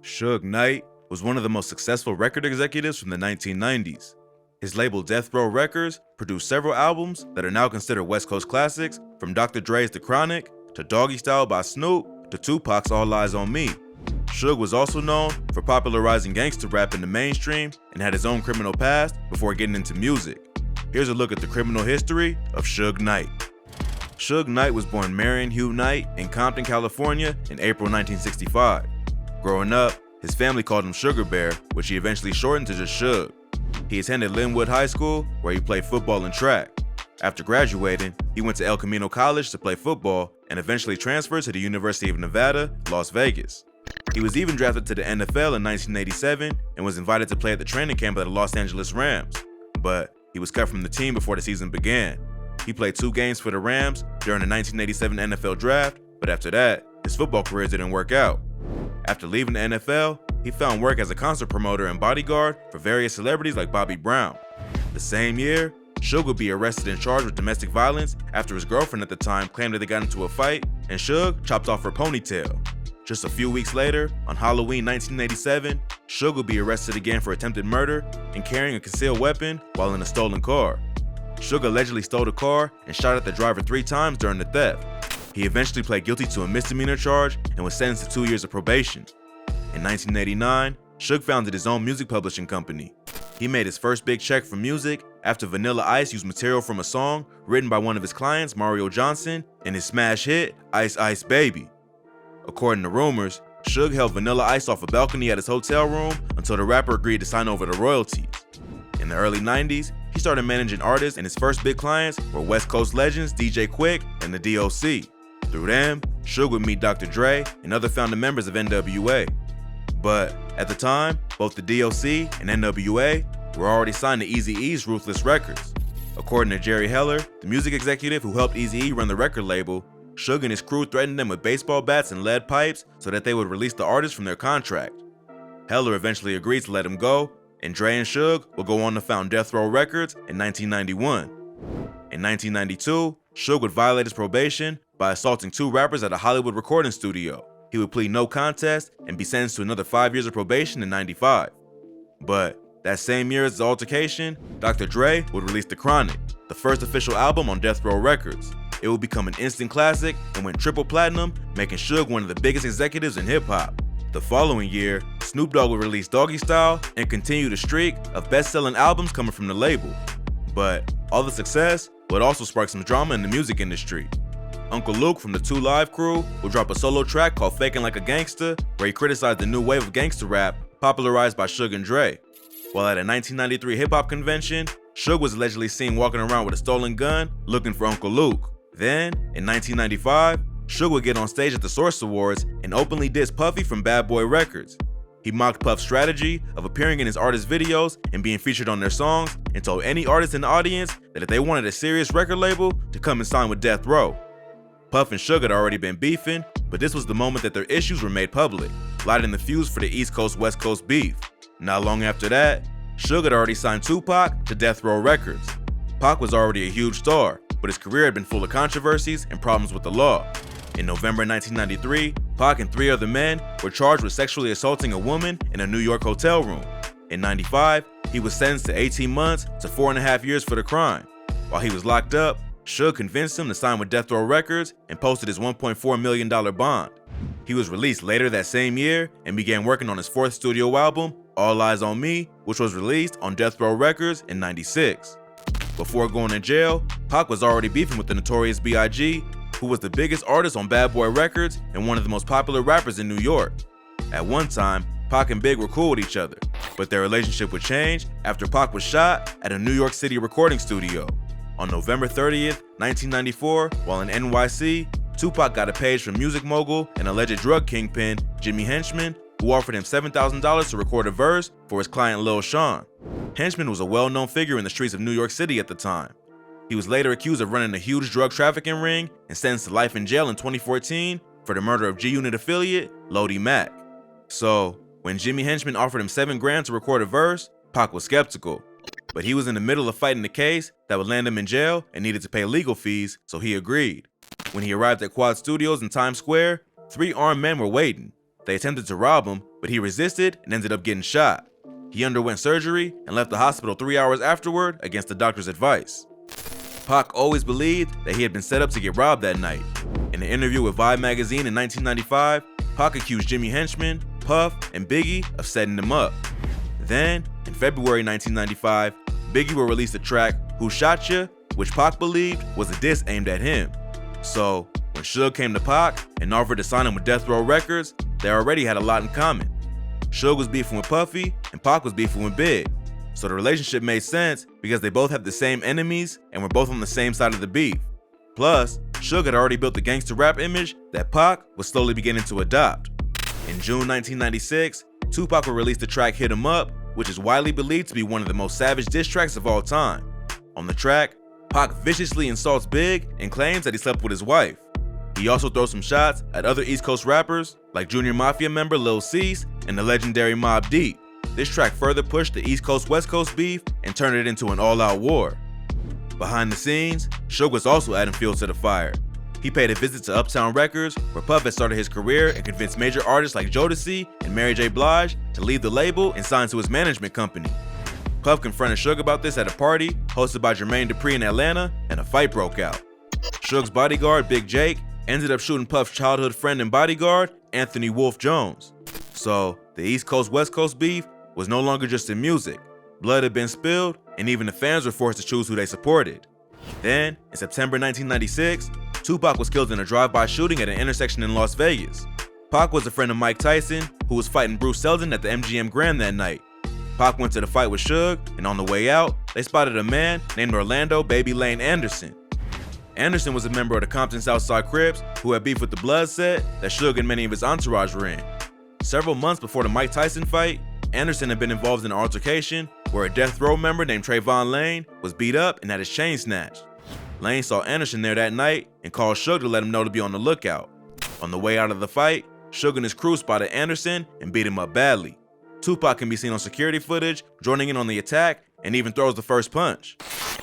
Suge Knight was one of the most successful record executives from the 1990s. His label Death Row Records produced several albums that are now considered West Coast classics, from Dr. Dre's The Chronic, to Doggy Style by Snoop, to Tupac's All Eyes on Me. Suge was also known for popularizing gangster rap in the mainstream and had his own criminal past before getting into music. Here's a look at the criminal history of Suge Knight. Suge Knight was born Marion Hugh Knight in Compton, California in April 1965. Growing up, his family called him Sugar Bear, which he eventually shortened to just Suge. He attended Linwood High School, where he played football and track. After graduating, he went to El Camino College to play football and eventually transferred to the University of Nevada, Las Vegas. He was even drafted to the NFL in 1987 and was invited to play at the training camp of the Los Angeles Rams, but he was cut from the team before the season began. He played 2 games for the Rams during the 1987 NFL Draft, but after that, his football career didn't work out. After leaving the NFL, he found work as a concert promoter and bodyguard for various celebrities like Bobby Brown. The same year, Suge would be arrested and charged with domestic violence after his girlfriend at the time claimed that they got into a fight and Suge chopped off her ponytail. Just a few weeks later, on Halloween 1987, Suge would be arrested again for attempted murder and carrying a concealed weapon while in a stolen car. Suge allegedly stole the car and shot at the driver 3 times during the theft. He eventually pled guilty to a misdemeanor charge and was sentenced to 2 years of probation. In 1989, Suge founded his own music publishing company. He made his first big check for music after Vanilla Ice used material from a song written by one of his clients, Mario Johnson, in his smash hit, Ice Ice Baby. According to rumors, Suge held Vanilla Ice off a balcony at his hotel room until the rapper agreed to sign over the royalties. In the early 90s, he started managing artists, and his first big clients were West Coast legends DJ Quick and the DOC. Through them, Suge would meet Dr. Dre and other founding members of NWA. But at the time, both the DOC and NWA were already signed to Eazy-E's Ruthless Records. According to Jerry Heller, the music executive who helped Eazy-E run the record label, Suge and his crew threatened them with baseball bats and lead pipes so that they would release the artist from their contract. Heller eventually agreed to let him go, and Dre and Suge would go on to found Death Row Records in 1991. In 1992, Suge would violate his probation by assaulting 2 rappers at a Hollywood recording studio. He would plead no contest and be sentenced to another 5 years of probation in 95. But that same year as the altercation, Dr. Dre would release The Chronic, the first official album on Death Row Records. It would become an instant classic and went triple platinum, making Suge one of the biggest executives in hip-hop. The following year, Snoop Dogg would release Doggy Style and continue the streak of best-selling albums coming from the label. But all the success would also spark some drama in the music industry. Uncle Luke from the 2 Live crew would drop a solo track called Fakin' Like a Gangsta, where he criticized the new wave of gangster rap popularized by Suge and Dre. While at a 1993 hip-hop convention, Suge was allegedly seen walking around with a stolen gun looking for Uncle Luke. Then, in 1995, Suge would get on stage at the Source Awards and openly diss Puffy from Bad Boy Records. He mocked Puff's strategy of appearing in his artists' videos and being featured on their songs, and told any artist in the audience that if they wanted a serious record label, to come and sign with Death Row. Puff and Suge had already been beefing, but this was the moment that their issues were made public, lighting the fuse for the East Coast-West Coast beef. Not long after that, Suge had already signed Tupac to Death Row Records. Pac was already a huge star, but his career had been full of controversies and problems with the law. In November 1993, Pac and 3 other men were charged with sexually assaulting a woman in a New York hotel room. In 95, he was sentenced to 18 months to 4.5 years for the crime. While he was locked up, Suge convinced him to sign with Death Row Records and posted his $1.4 million bond. He was released later that same year and began working on his 4th studio album, All Eyes on Me, which was released on Death Row Records in 96. Before going to jail, Pac was already beefing with the Notorious B.I.G., who was the biggest artist on Bad Boy Records and one of the most popular rappers in New York. At one time, Pac and Big were cool with each other, but their relationship would change after Pac was shot at a New York City recording studio. On November 30th, 1994, while in NYC, Tupac got a page from music mogul and alleged drug kingpin Jimmy Henchman, who offered him $7,000 to record a verse for his client Lil Sean. Henchman was a well-known figure in the streets of New York City at the time. He was later accused of running a huge drug trafficking ring and sentenced to life in jail in 2014 for the murder of G-Unit affiliate Lodi Mack. So, when Jimmy Henchman offered him $7 grand to record a verse, Pac was skeptical. But he was in the middle of fighting a case that would land him in jail and needed to pay legal fees, so he agreed. When he arrived at Quad Studios in Times Square, 3 armed men were waiting. They attempted to rob him, but he resisted and ended up getting shot. He underwent surgery and left the hospital 3 hours afterward against the doctor's advice. Pac always believed that he had been set up to get robbed that night. In an interview with Vibe magazine in 1995, Pac accused Jimmy Henchman, Puff, and Biggie of setting him up. Then, in February 1995, Biggie will release the track Who Shot Ya, which Pac believed was a diss aimed at him. So, when Suge came to Pac and offered to sign him with Death Row Records, they already had a lot in common. Suge was beefing with Puffy, and Pac was beefing with Big. So the relationship made sense because they both had the same enemies and were both on the same side of the beef. Plus, Suge had already built the gangster rap image that Pac was slowly beginning to adopt. In June 1996, Tupac will release the track Hit 'Em Up, which is widely believed to be one of the most savage diss tracks of all time. On the track, Pac viciously insults Big and claims that he slept with his wife. He also throws some shots at other East Coast rappers like Junior Mafia member Lil Cease and the legendary Mobb Deep. This track further pushed the East Coast-West Coast beef and turned it into an all-out war. Behind the scenes, Suge was also adding fuel to the fire. He paid a visit to Uptown Records, where Puff had started his career and convinced major artists like Jodeci and Mary J. Blige to leave the label and sign to his management company. Puff confronted Suge about this at a party hosted by Jermaine Dupri in Atlanta, and a fight broke out. Suge's bodyguard, Big Jake, ended up shooting Puff's childhood friend and bodyguard, Anthony Wolf Jones. So, the East Coast-West Coast beef was no longer just in music. Blood had been spilled, and even the fans were forced to choose who they supported. Then, in September 1996, Tupac was killed in a drive-by shooting at an intersection in Las Vegas. Pac was a friend of Mike Tyson, who was fighting Bruce Seldon at the MGM Grand that night. Pac went to the fight with Suge, and on the way out, they spotted a man named Orlando Baby Lane Anderson. Anderson was a member of the Compton Southside Crips who had beef with the Blood set that Suge and many of his entourage were in. Several months before the Mike Tyson fight, Anderson had been involved in an altercation where a Death Row member named Trayvon Lane was beat up and had his chain snatched. Lane saw Anderson there that night and called Suge to let him know to be on the lookout. On the way out of the fight, Suge and his crew spotted Anderson and beat him up badly. Tupac can be seen on security footage, joining in on the attack, and even throws the first punch.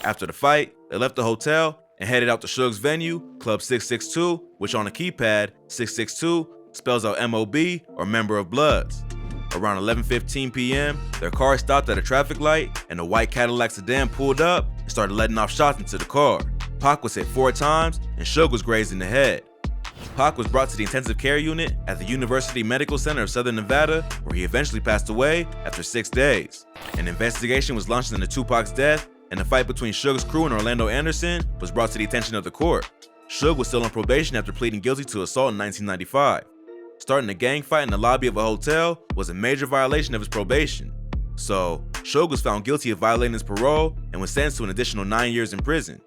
After the fight, they left the hotel and headed out to Suge's venue, Club 662, which on a keypad, 662 spells out MOB or Member of Bloods. Around 11:15 p.m., their car stopped at a traffic light and a white Cadillac sedan pulled up and started letting off shots into the car. Pac was hit 4 times and Suge was grazed in the head. Pac was brought to the intensive care unit at the University Medical Center of Southern Nevada, where he eventually passed away after 6 days. An investigation was launched into Tupac's death, and the fight between Suge's crew and Orlando Anderson was brought to the attention of the court. Suge was still on probation after pleading guilty to assault in 1995. Starting a gang fight in the lobby of a hotel was a major violation of his probation. So, Suge was found guilty of violating his parole and was sentenced to an additional 9 years in prison.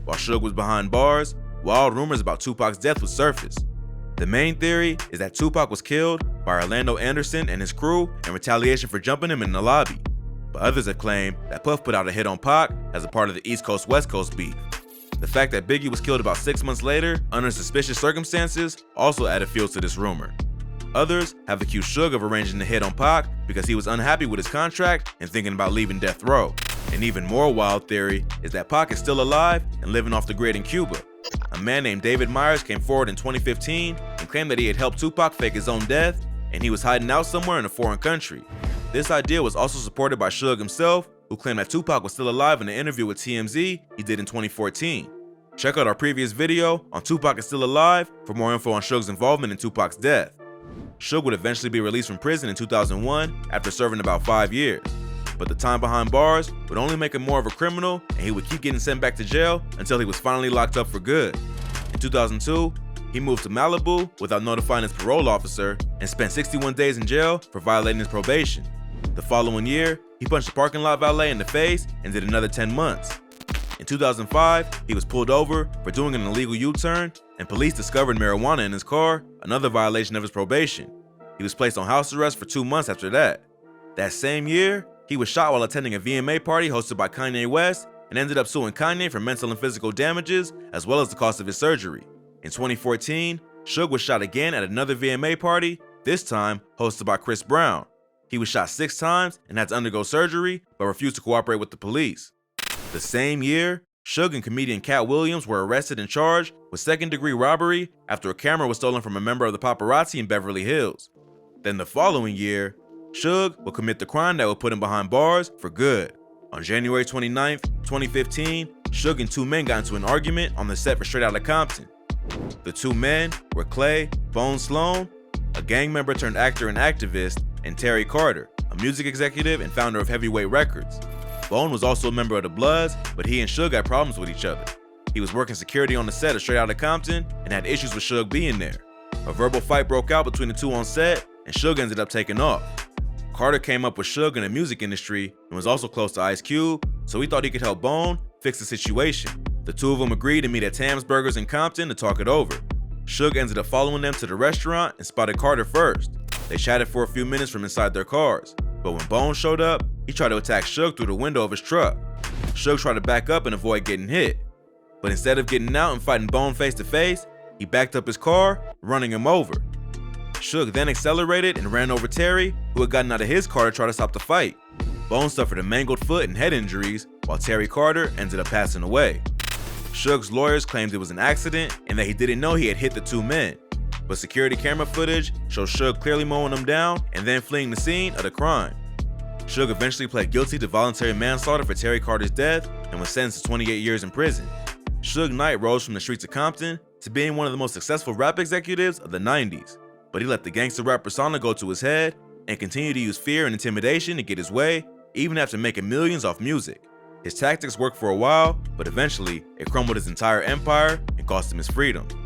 While Suge was behind bars, wild rumors about Tupac's death would surface. The main theory is that Tupac was killed by Orlando Anderson and his crew in retaliation for jumping him in the lobby. But others have claimed that Puff put out a hit on Pac as a part of the East Coast-West Coast beef. The fact that Biggie was killed about 6 months later under suspicious circumstances also added fuel to this rumor. Others have accused Suge of arranging the hit on Pac because he was unhappy with his contract and thinking about leaving Death Row. An even more wild theory is that Pac is still alive and living off the grid in Cuba. A man named David Myers came forward in 2015 and claimed that he had helped Tupac fake his own death and he was hiding out somewhere in a foreign country. This idea was also supported by Suge himself, who claimed that Tupac was still alive in an interview with TMZ he did in 2014. Check out our previous video on Tupac is Still Alive for more info on Suge's involvement in Tupac's death. Suge would eventually be released from prison in 2001 after serving about 5 years. But the time behind bars would only make him more of a criminal, and he would keep getting sent back to jail until he was finally locked up for good. In 2002, he moved to Malibu without notifying his parole officer and spent 61 days in jail for violating his probation. The following year, he punched a parking lot valet in the face and did another 10 months. In 2005, he was pulled over for doing an illegal U-turn, and police discovered marijuana in his car, another violation of his probation. He was placed on house arrest for 2 months after that. That same year, he was shot while attending a VMA party hosted by Kanye West and ended up suing Kanye for mental and physical damages as well as the cost of his surgery. In 2014, Suge was shot again at another VMA party, this time hosted by Chris Brown. He was shot 6 times and had to undergo surgery, but refused to cooperate with the police. The same year, Suge and comedian Cat Williams were arrested and charged with second-degree robbery after a camera was stolen from a member of the paparazzi in Beverly Hills. Then the following year, Suge would commit the crime that would put him behind bars for good. On January 29, 2015, Suge and two men got into an argument on the set for Straight Outta Compton. The two men were Clay Bone Sloan, a gang member turned actor and activist, and Terry Carter, a music executive and founder of Heavyweight Records. Bone was also a member of the Bloods, but he and Suge had problems with each other. He was working security on the set of Straight Outta Compton and had issues with Suge being there. A verbal fight broke out between the two on set, and Suge ended up taking off. Carter came up with Suge in the music industry and was also close to Ice Cube, so he thought he could help Bone fix the situation. The two of them agreed to meet at Tam's Burgers in Compton to talk it over. Suge ended up following them to the restaurant and spotted Carter first. They chatted for a few minutes from inside their cars, but when Bone showed up, he tried to attack Suge through the window of his truck. Suge tried to back up and avoid getting hit, but instead of getting out and fighting Bone face to face, he backed up his car, running him over. Suge then accelerated and ran over Terry, who had gotten out of his car to try to stop the fight. Bone suffered a mangled foot and head injuries, while Terry Carter ended up passing away. Suge's lawyers claimed it was an accident and that he didn't know he had hit the two men, but security camera footage shows Suge clearly mowing them down and then fleeing the scene of the crime. Suge eventually pled guilty to voluntary manslaughter for Terry Carter's death and was sentenced to 28 years in prison. Suge Knight rose from the streets of Compton to being one of the most successful rap executives of the 90s, but he let the gangster rap persona go to his head and continued to use fear and intimidation to get his way, even after making millions off music. His tactics worked for a while, but eventually it crumbled his entire empire and cost him his freedom.